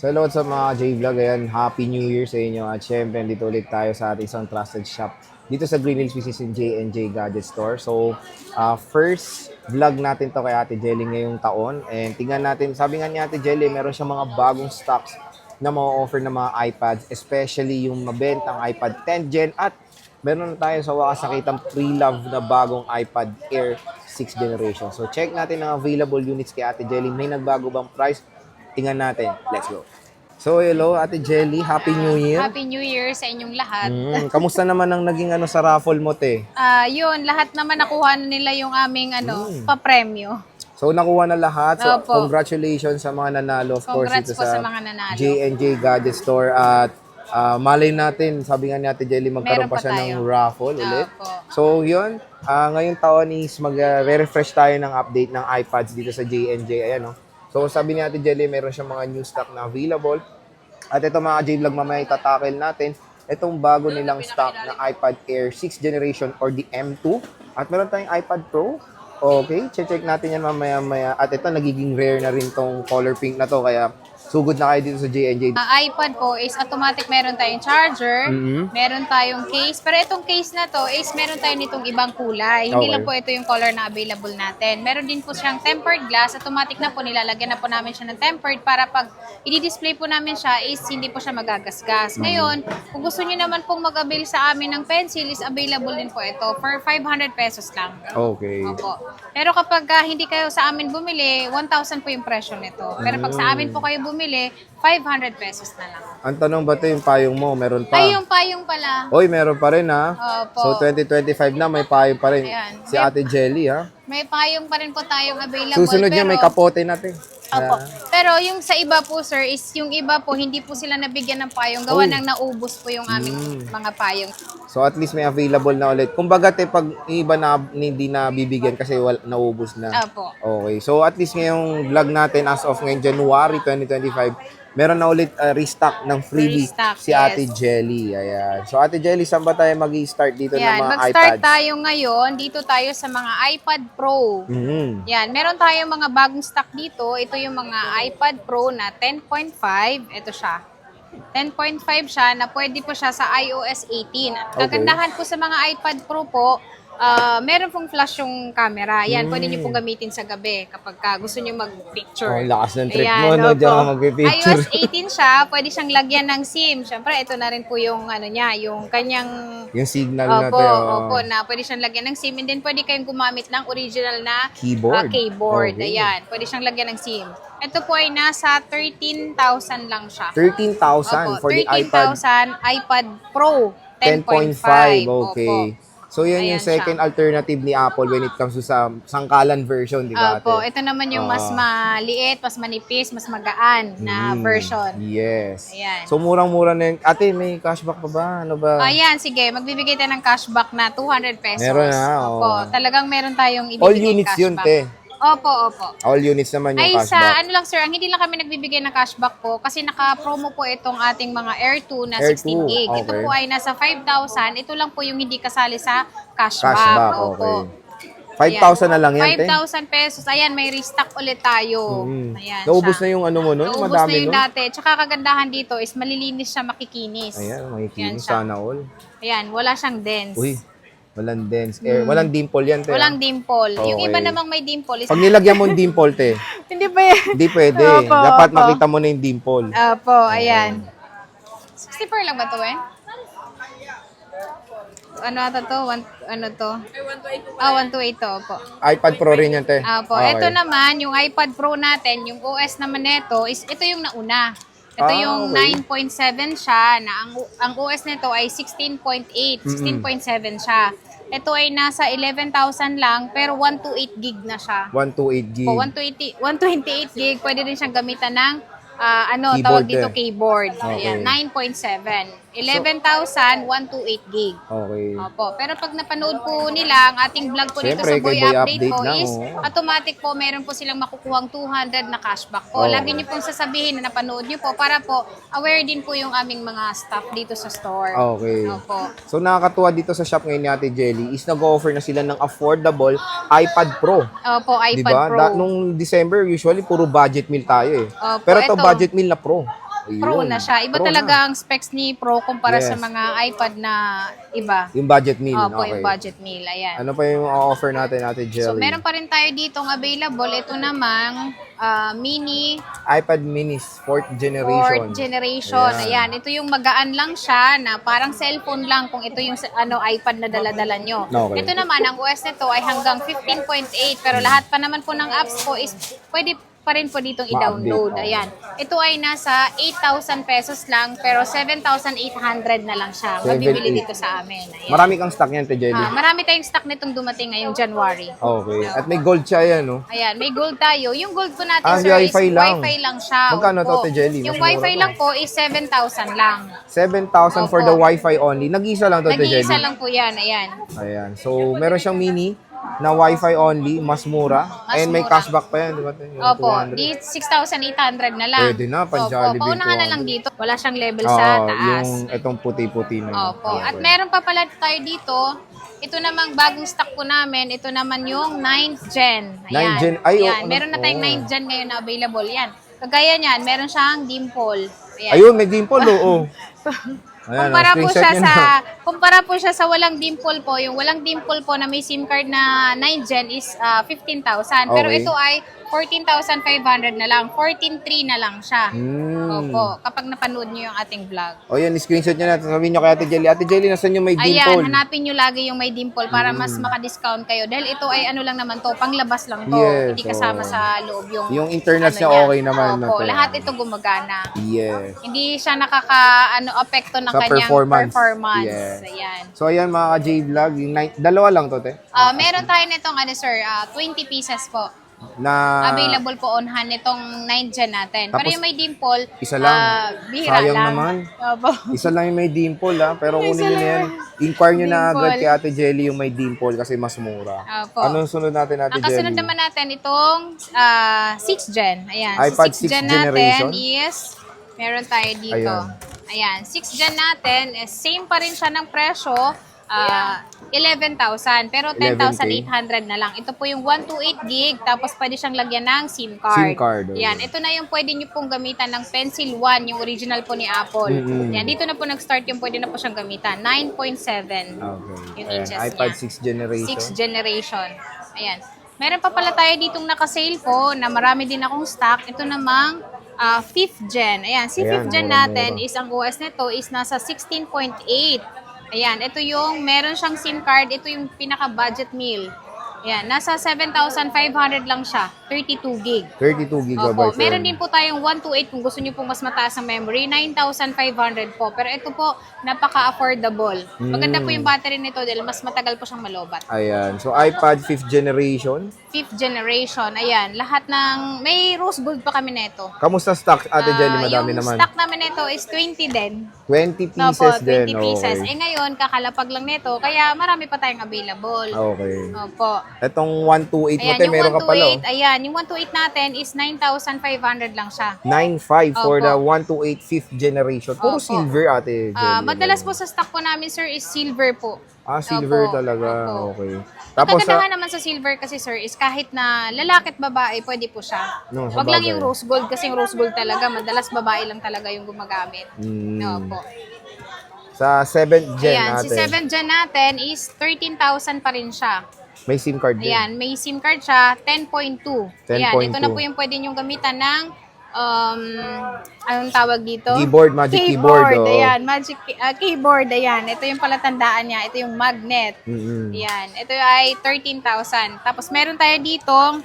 So hello sa mga J-Vlog, ayan, Happy New Year sa inyo at syempre dito ulit tayo sa ating isang trusted shop dito sa Green Hills, which is in J&J Gadget Store. So, first vlog natin to kay Ate Jelly ngayong taon and tingnan natin, sabi nga ni Ate Jelly, meron siyang mga bagong stocks na ma-offer ng mga iPads, especially yung mabentang iPad 10 Gen at meron na tayo sa wakas nakitang pre-love na bagong iPad Air 6th generation. So, check natin ang available units kay Ate Jelly. May nagbago bang price? Tingnan natin. Let's go. So, hello, Ate Jelly. Happy New Year. Happy New Year sa inyong lahat. Kamusta naman ang naging sa raffle mo, te? Yun, lahat naman nakuha na nila yung aming papremyo. So, nakuha na lahat. So, Opo. congratulations sa mga nanalo. Of course, Congrats dito po sa sa mga nanalo. J&J Gadget Store. At malay natin, sabi nga ni Ate Jelly, magkaroon Meron pa pa siya ng tayo. raffle ulit. Opo. So, yun. Ngayong taon is mag-refresh tayo ng update ng iPads dito sa J&J. Ayan, no? So, sabi ni Ate Jelly, meron siyang mga new stock na available. At ito mga J-Vlog, mamaya itatakil natin itong bago nilang stock na iPad Air 6th generation or the M2. At meron tayong iPad Pro. Okay, check natin yan mamaya-maya. At ito, nagiging rare na rin tong color pink na to. Kaya sugod na kayo dito sa J&J. iPad po is automatic meron tayong charger, meron tayong case. Pero itong case na to is meron tayo nitong ibang kulay. Hindi Okay. lang po ito yung color na available natin. Meron din po siyang tempered glass. Automatic na po nilalagyan na po namin siya ng tempered para pag i-display po namin siya is hindi po siya magagasgas. Ngayon, kung gusto niyo naman pong mag-avail sa amin ng pencil is available din po ito for 500 pesos lang. Okay. Opo. Pero kapag hindi kayo sa amin bumili, 1,000 po yung presyo nito. Pero pag sa amin po kayo bumili, 500 pesos na lang. Ang tanong ba ito yung payong mo? Meron pa? Ay, yung payong pala. Oy, meron pa rin ha. Opo. So 2025 na may payong pa rin. Ayan. Si Ate Jelly ha. May payong pa rin po tayong available. Susunod niya pero, may kapote natin. Opo. Pero yung sa iba po, sir, is yung iba po, hindi po sila nabigyan ng payong. Gawa Oy. nang naubos po yung aming mga payong. So at least may available na ulit. Kumbaga te pag iba na hindi na bibigyan kasi naubos na. Opo. Okay. So at least ngayong vlog natin as of ngayong January 2025, meron na ulit restock ng freebie Restock, si yes. Ate Jelly. Ayan. So Ate Jelly, saan ba tayo mag-i-start dito ng Yan, mga mag-start iPads? tayo ngayon. Dito tayo sa mga iPad Pro. Yan, meron tayong mga bagong stock dito. Ito yung mga iPad Pro na 10.5. Ito siya. 10.5 siya na pwede po siya sa iOS 18. At kagandahan po sa mga iPad Pro po, meron pong flash yung camera. Yan, pwede nyo pong gamitin sa gabi kapag gusto nyo mag-picture. Oh, lakas ng trip Ayan, mo, no? opo. Diyan ka mag-picture. iOS 18 siya, pwede siyang lagyan ng SIM. Siyempre, ito na rin po yung niya, yung kanyang Yung signal natin. Opo, na pwede siyang lagyan ng SIM and then pwede kayong gumamit ng original na Keyboard. keyboard. Okay. Ayan, pwede siyang lagyan ng SIM. Ito po ay nasa 13,000 lang siya. 13,000 Opo, for the iPad 13,000 iPad Pro 10.5. 10.5. Okay. So, yan yung Ayan second siya. alternative ni Apple when it comes to sa sangkalan version, di ba? Opo, ate? ito naman yung mas maliit, mas manipis, mas magaan na version. Yes. Ayan. So, murang-mura na yun. Ate, may cashback pa ba? Ano ba? Ayan, sige, magbibigay tayo ng cashback na 200 pesos. Meron na, Opo, talagang meron tayong ibibigay All units yun, cashback. te. Opo. All units naman yung Ay, cashback. sa ano lang sir, ang hindi lang kami nagbibigay ng cashback po kasi naka-promo po itong ating mga Air 2 na Air 16 2, gig. Ito okay. po ay nasa 5,000. Ito lang po yung hindi kasali sa cashback. Cashback, Opo. okay. 5,000 na lang yan, te. 5,000 pesos. Ayan, may restock ulit tayo. Ayan Naubos siya. na yung ano mo nun? Naubos Madami na yung nun? dati. Tsaka kagandahan dito is malilinis siya, makikinis. Ayan, Ayan makikinis. siya. Sana all. Ayan, wala siyang dents. Uy, walang dense. Walang dimple yan, te. Walang dimple. Yung Okay. iba namang may dimple is... Pag nilagyan mo yung dimple, te, hindi ba yan? hindi pwede. Opo, Dapat opo. makita mo na yung dimple. Opo, ayan. 64 lang ba to, eh? Ano ata to? Ano to? 128 to, opo. iPad Pro rin yan, te. Opo. Okay. Ito naman, yung iPad Pro natin, yung OS naman nito, is ito yung nauna. Ito yung okay. 9.7 siya, na ang OS nito ay 16.8, 16.7 siya. Ito ay nasa 11,000 lang, pero 128 gig na siya. 128 gig. Po, 128 gig, pwede rin siyang gamitan ng Keyboard tawag dito eh. keyboard. Okay. Ayan, 9.7. 11,000, 128 gig. Okay. Opo. Pero pag napanood po nila ang ating vlog po dito Siyempre, sa Boy kay Boy Update Update po na, is oh. automatic po meron po silang makukuhang 200 na cashback po. Oh. Lagi niyo pong sasabihin na napanood niyo po para po aware din po yung aming mga staff dito sa store. Okay. Opo. So nakakatuwa dito sa shop ngayon ni Ate Jelly is nag-offer na sila ng affordable iPad Pro. Opo, iPad Diba? Pro. Nung December, usually puro budget meal tayo eh. Opo, Pero ito ito. budget meal na Pro. Pro Ayun. na siya. Iba Pro talaga na. ang specs ni Pro kumpara sa Yes. mga iPad na iba. Yung budget meal. Opo, Okay. yung budget meal. Ayan. Ano pa yung offer natin, Ate Jelly? So, meron pa rin tayo ditong available. Ito namang mini iPad minis, 4th generation. fourth generation. Ayan. Ayan. Ito yung magaan lang siya na parang cellphone lang kung ito yung iPad na dala-dala nyo. Okay. Ito naman, ang OS nito ay hanggang 15.8 pero lahat pa naman po ng apps po is pwede pa rin po ditong i-download. Ma-update, Ayan. Ito ay nasa 8,000 pesos lang pero 7,800 na lang siya. Mabibili 7,800. dito sa amin. Ayan. Marami kang stock yan, Ate Jelly. Marami tayong stock nitong dumating ngayong January. Okay. At may gold siya yan, no? Ayan, may gold tayo. Yung gold po natin, Ah, sir, Wi-Fi is lang. Wi-Fi lang siya. Magkano to, Opo. Ate Jelly? Yung Mas mura Wi-Fi to. lang po is 7,000 lang. 7,000 for Opo. the Wi-Fi only. Nag-isa lang to, Ate Jelly. Nag-iisa lang po yan. Ayan. Ayan. So, meron siyang mini na Wi-Fi only, mas mura. Mas And may mura. cashback pa yan, di ba? Yung Opo, 200. di 6,800 na lang. Pwede na, pang Opo, Jollibee pauna na 200. lang dito. Wala siyang level Oo, sa taas. yung itong puti-puti na. yun. Opo. Okay. At meron pa pala tayo dito. Ito namang bagong stock po namin. Ito naman yung 9th gen. Ayan. 9th gen. Ay, Ayan. ano? Meron na tayong Oh. 9th gen ngayon na available. Yan. Kagaya niyan, meron siyang dimple. Ayan. Ayun, may dimple, oo. Ayan, Kumpara po screenshot siya nyo sa na. kumpara po siya sa walang dimple po. Yung walang dimple po na may SIM card na 9 gen is 15,000. Pero Okay. ito ay 14,500 na lang. 14,300 na lang siya. Opo, kapag napanood niyo yung ating vlog. O yan, screenshot nyo na. Sabihin nyo kay Ate Jelly. Ate Jelly, nasan yung may Ayan, dimple? hanapin nyo lagi yung may dimple para mas maka-discount kayo. Dahil ito ay ano lang naman to, panglabas lang to. Yes, Hindi kasama oo. sa loob yung Yung internals niya niya. okay naman na Opo, to. lahat ito gumagana. Yes. Hindi siya apekto ng Sa kanyang performance. performance. Yes. Ayan. So ayan mga ka-J-Vlog, yung dalawa lang to, te. Meron tayo nitong 20 pieces po. Na Available po on hand nitong 9 gen natin. Pero Tapos, yung may dimple, isa lang. bihira Sayang lang. naman. Opo. isa lang yung may dimple, ha. Pero kunin Isa nyo lang na yan. yung Inquire nyo na dimple. agad kay Ate Jelly yung may dimple kasi mas mura. Opo. Anong sunod natin, Ate Ang Jelly? kasunod naman natin itong 6 gen. Ayan. iPad Si 6 gen 6th generation? natin is, meron tayo dito. Ayan. 6 gen natin, same pa rin siya ng presyo. 11,000 pero 10,800 na lang. Ito po yung 128 gig tapos pwede siyang lagyan ng SIM card. SIM card, okay. Yan, ito na yung pwede nyo pong gamitan ng Pencil 1, yung original po ni Apple. Mm-mm. Yan, dito na po nag-start yung pwede na po siyang gamitan. 9.7 Okay. yung Ayan, inches iPad niya. 6th generation. 6th generation. Ayan. Meron pa pala tayo ditong naka-sale po na marami din akong stock. Ito namang 5th gen. Ayan, si Ayan, 5th gen mura-mura. natin is ang OS nito is nasa 16.8. Ayan, ito yung meron siyang SIM card. Ito yung pinaka-budget meal. Ayan, nasa 7,500 lang siya. 32 gig. 32 gigabytes. Opo, meron din po tayong 128 kung gusto niyo pong mas mataas ang memory, 9,500 po. Pero ito po, napaka-affordable. Maganda po yung battery nito dahil mas matagal po siyang malobat. Ayan. So, iPad 5th generation. 5th generation, ayan. Lahat ng, may rose gold pa kami nito. Kamusta stock, Ate Jelly? Madami yung naman. stock namin nito is 20 din. 20 Opo, pieces 20 din. pieces. Okay. Eh ngayon, kakalapag lang nito, kaya marami pa tayong available. Okay. Opo. Etong 128 mo, Ayan, te, yung meron ka pala. 128, ayan, yung 128 natin is 9,500 lang siya. 9.5 for Opo. the 128 5th generation. Puro Opo. silver, Ate Jelly. Madalas po sa stock po namin, sir, is silver po. Silver Opo. talaga. Opo. Okay. Ang Tapos kagandahan naman sa silver kasi, sir, is kahit na lalaki at babae, pwede po siya. No, sa Wag lang bagay. yung rose gold kasi yung rose gold talaga, madalas babae lang talaga yung gumagamit. Opo. sa 7th gen Ayan, natin, si 7th gen natin is 13,000 pa rin siya. may SIM card din. Ayan, may SIM card siya, 10.2. Ayan, ito 10.2. na po yung pwede nyong gamitan ng anong tawag dito? Keyboard, magic keyboard, oh. Ayan, magic keyboard, ayan. Ito yung palatandaan niya. Ito yung magnet. Mm-mm. Ayan, ito ay 13,000. Tapos meron tayo ditong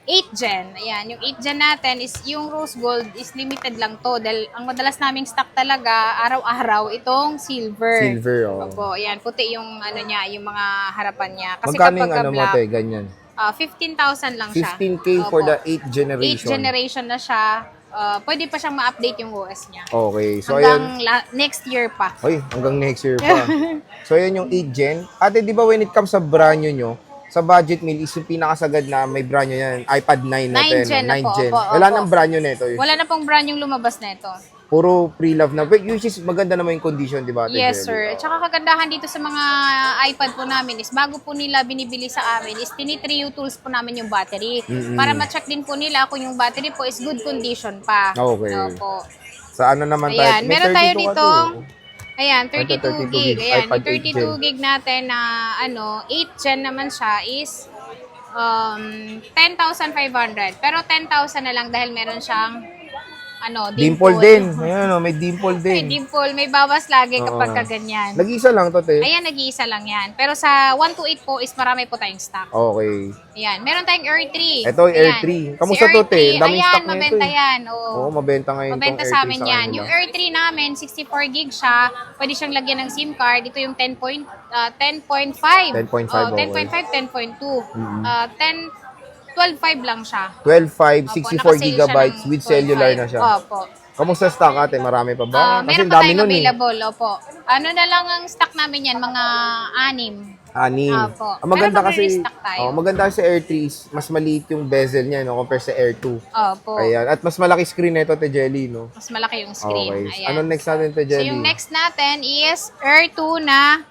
8th gen. Ayan, yung 8th gen natin is yung rose gold is limited lang to. Dahil ang madalas naming stock talaga, araw-araw, itong silver. Silver, oh. Opo, ayan, puti yung ano niya, yung mga harapan niya. Kasi Magkano yung kapag ano mo, te? Ganyan. 15,000 lang siya. 15K for Opo. the 8th 8th generation. generation na siya. Pwede pa siyang ma-update yung OS niya. Okay. So, ayan. Hanggang next year pa. Hoy, hanggang next year pa. So, ayan yung 8th gen. Ate, di ba when it comes sa brand new nyo, sa budget meal is yung pinakasagad na may brand new yan, iPad 9 na 9 gen na 9 po, gen. opo, Wala opo. nang brand new nito. Wala na pong brand yung lumabas na ito. Puro pre-love na. But which is maganda naman yung condition, di ba? Ate Yes, Jelly? sir. Tsaka kagandahan dito sa mga iPad po namin is bago po nila binibili sa amin is tinitriyo tools po namin yung battery. Mm-mm. Para ma-check din po nila kung yung battery po is good condition pa. Okay. Opo. Sa ano naman tayo? Ayan, May meron tayo 32 ka dito. Ayan, Ito, 32 32 gig. gig. Ayan, iPad yung 32 8 Gen. gig natin na 8 gen naman siya is 10,500. Pero 10,000 na lang dahil meron siyang Dimple din. Ayan, may dimple May din. dimple, may bawas lagi Oo. kapag kaganyan. Nag-isa lang to, te. Ayan, nag-iisa lang yan. Pero sa 128 po is marami po tayong stock. Okay. Ayan, meron tayong Air 3. Ito, Air 3. Kamusta to, te? Daming stock nito, mabenta eh. yan. Oo. Oo, mabenta ngayon Mabenta tong sa Air 3 amin sa yan. kanila. Yung Air 3 namin, 64 gig siya. Pwede siyang lagyan ng SIM card. Ito yung 10.5. 10.5, okay. 10.5, 10.2. 12.5 lang siya. 12.5, Opo, 64 nakasale siya gigabytes ng with cellular 12.5. na siya. Opo. Kamusta stock, ate? Marami pa ba? Kasi Meron pa dami tayong nun, available. Opo. Ano na lang ang stock namin yan? Mga 6. 6. Opo. Maganda Pero kasi, magre-restock tayo. maganda kasi sa Air 3, mas maliit yung bezel niya, no, compare sa Air 2. Opo. Ayan. At mas malaki screen nito, te Jelly, no? Mas malaki yung screen. Okay. Ayan. Ano next natin, te So, Jelly? yung next natin is Air 2 na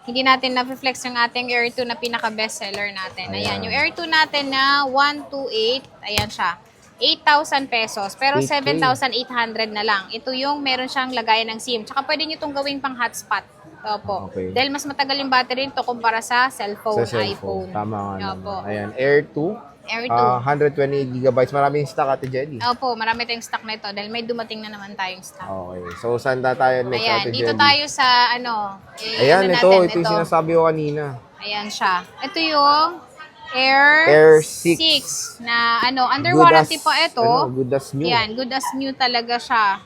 hindi natin na-flex yung ating Air 2 na pinaka-bestseller natin. Ayan. Ayan. Yung Air 2 natin na 128, ayan siya. 8,000 pesos. Pero 8K. 7,800 na lang. Ito yung meron siyang lagayan ng SIM. Tsaka pwede nyo itong gawin pang hotspot. Opo. Okay. Dahil mas matagal yung battery nito kumpara sa cellphone, Sa iPhone. Tama nga Opo. naman. Ayan. Air 2. Air 2. 128 gigabytes. Maraming stock, ate Jelly. Opo, marami tayong stock na ito dahil may dumating na naman tayong stock. Okay. So, saan tayo next, Ayan, ate dito Jelly? tayo sa Ayan, ano ito. natin, Ito yung sinasabi ko kanina. Ayan siya. Ito yung Air Air 6 na under Good warranty as- pa ito. good as new. Ayan, good as new talaga siya.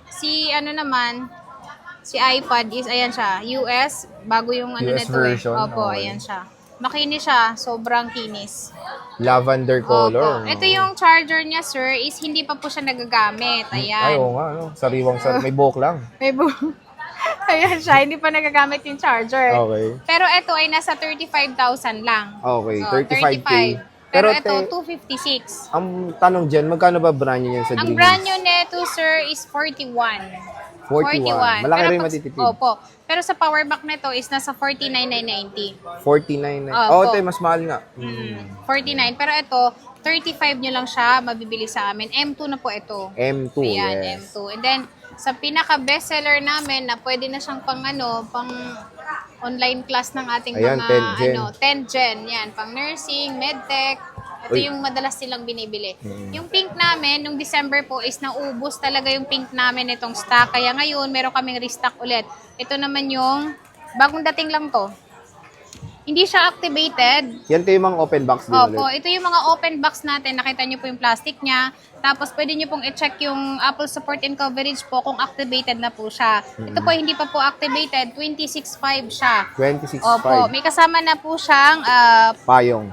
Si iPad is, ayan siya, US, bago yung US nito version, Opo, okay. ayan siya. Makinis siya, sobrang kinis. Lavender color. Opo. Ito yung charger niya, sir, is hindi pa po siya nagagamit. Ay, Ayan. oo nga. No? May buhok lang. May ayan siya, hindi pa nagagamit yung charger. Okay. Pero ito ay nasa 35,000 lang. Okay, So, 35K. 35. Pero Pero ito, te, 256. ang tanong dyan, magkano ba brand nyo yan sa Ang Dreams? brand new neto, sir, is 41. 41. Malaki Pero rin pag- matitipid. Opo. Pero sa power bank nito is nasa 49,990. 49. Opo. Te, mas mahal nga. 49. Pero ito, 35 nyo lang siya mabibili sa amin. M2 na po ito. M2, Ayan, yes. M2. And then, sa pinaka-bestseller namin na pwede na siyang pang online class ng ating Ayan, mga 10 gen. 10 gen. Yan, pang nursing, medtech. Ito Uy. yung madalas silang binibili. Yung pink namin, nung December po is naubos talaga yung pink namin itong stock. Kaya ngayon, meron kaming restock ulit. Ito naman yung bagong dating lang to. Hindi siya activated. Yan yung mga open box din Opo, ulit. ito yung mga open box natin. Nakita niyo po yung plastic niya. Tapos pwede niyo pong i-check yung Apple support and coverage po kung activated na po siya. Ito po hindi pa po activated, 26.5 siya. 26.5. Opo, may kasama na po siyang Payong.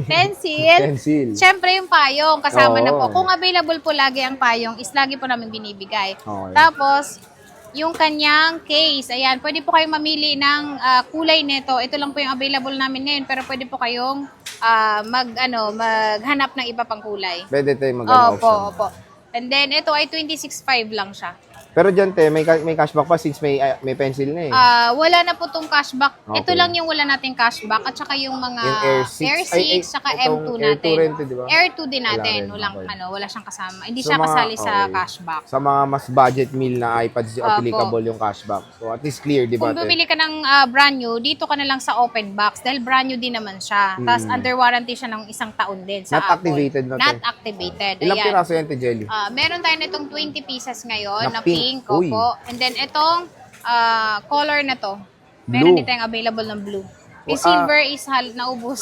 pencil. Pencil. Siyempre yung payong kasama na po. Oo. Kung available po lagi ang payong, is lagi po namin binibigay. Okay. Tapos, yung kanyang case, ayan, pwede po kayong mamili ng kulay nito. Ito lang po yung available namin ngayon, pero pwede po kayong maghanap ng iba pang kulay. Pwede tayo mag-ano Opo, option. opo. And then, ito ay 26.5 lang siya. Pero dyan, te, may cashback pa since may pencil na eh. Wala na po tong cashback. Okay. Ito lang yung wala nating cashback at saka yung mga Yung Air 6. saka Itong M2 Air 2 natin. rin to, di ba? Air 2 din Wala natin. rin, Walang okay. wala siyang kasama. Hindi So, siya mga- kasali sa okay. cashback. Sa mga mas budget meal na iPads, Opo. applicable yung cashback. So, at least clear, di ba, Kung te? bumili ka ng brand new, dito ka na lang sa open box dahil brand new din naman siya. Tapos under warranty siya ng 1 taon din sa Not Apple. activated na to. Not activated. Ilang Ayan. piraso yan, te, Jelly? Meron tayo nitong 20 pieces ngayon Na na pink. pink. Uy. Opo. And then itong color na to. Meron Blue. din tayong available ng blue. Yung Oh, silver is naubos.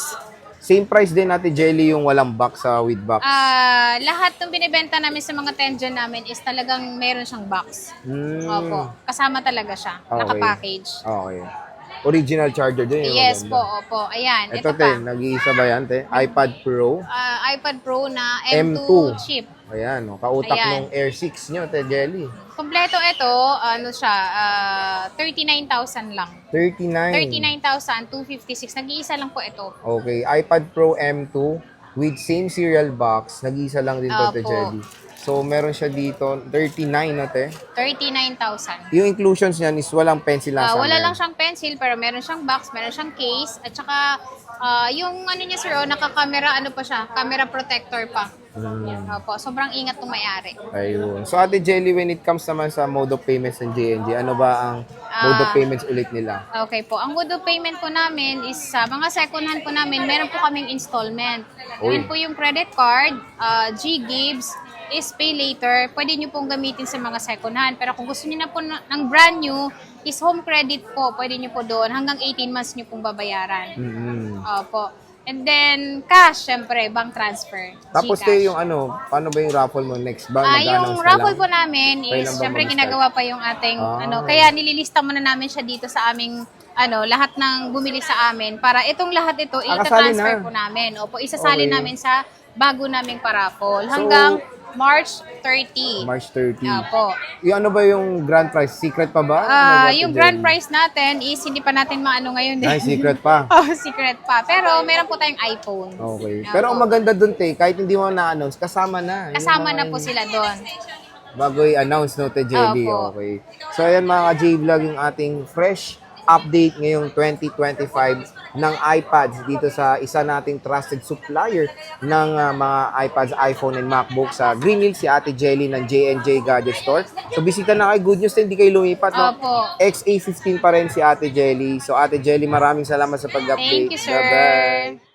Same price din natin, Jelly, yung walang box sa with box. Lahat ng binibenta namin sa mga 10 gen namin is talagang meron siyang box. Opo. Kasama talaga siya. Okay. Naka-package. Okay. Original charger din. yung Yes maganda. po, opo. Ayan, Ito, ito te, pa. nag-iisa ba yan, te? iPad Pro. iPad Pro na M2, M2. chip. Ayan, oh, kautak Ayan. ng Air 6 nyo, te, Jelly. Kompleto ito, 39,000 lang. 39. 39,256. Nag-iisa lang po ito. Okay, iPad Pro M2 with same serial box. Nag-iisa lang din to, te, Opo. Jelly. So, meron siya dito, 39 na, te. 39,000. Yung inclusions niyan is walang pencil lang sa Wala amin. lang siyang pencil, pero meron siyang box, meron siyang case, at saka yung ano niya sir, naka-camera, ano pa siya, camera protector pa. Opo, sobrang ingat ng may-ari. Ayun. So, Ate Jelly, when it comes naman sa mode of payments ng J&J, ano ba ang mode of payments ulit nila? Okay po. Ang mode of payment po namin is sa mga second hand po namin, meron po kaming installment. Uy. Yun po yung credit card, G-Gives, is pay later. Pwede nyo pong gamitin sa mga second hand. Pero kung gusto nyo na po ng brand new, is home credit po. Pwede nyo po doon. Hanggang 18 months nyo pong babayaran. Opo. And then, cash, syempre, bank transfer. Tapos GCash. kayo yung ano, paano ba yung raffle mo next ba? Yung Mag-announce ka raffle lang? po namin Kailan is, ba syempre, mag-start? ginagawa pa yung ating, Ah. kaya nililista muna namin siya dito sa aming, lahat ng bumili sa amin. Para itong lahat ito, kasali ita-transfer na. po namin. Opo, isasali Okay. namin sa bago naming paraffle. Hanggang March 30. March 30. Opo. Yung ano ba yung grand prize? Secret pa ba? Ano ba, Yung Ate grand Jelly? prize natin is hindi pa natin maano ngayon. Ay, secret pa. Oh, secret pa. Pero meron po tayong iPhone. Okay. Opo. Pero ang maganda dun, te, kahit hindi mo na-announce, kasama na. Yung Kasama mga na po sila doon. Bago i-announce, no, te Jelly. Opo. Okay. So, ayan mga ka-J-Vlog, yung ating fresh update ngayong 2025 ng iPads dito sa isa nating trusted supplier ng mga iPads, iPhone, and MacBook sa Green Hills, si Ate Jelly ng J&J Gadget Store. So, bisita na kayo. Good news na hindi kayo lumipat, no? Opo. XA15 pa rin si Ate Jelly. So, Ate Jelly, maraming salamat sa pag-update. Thank you, sir. Bye-bye.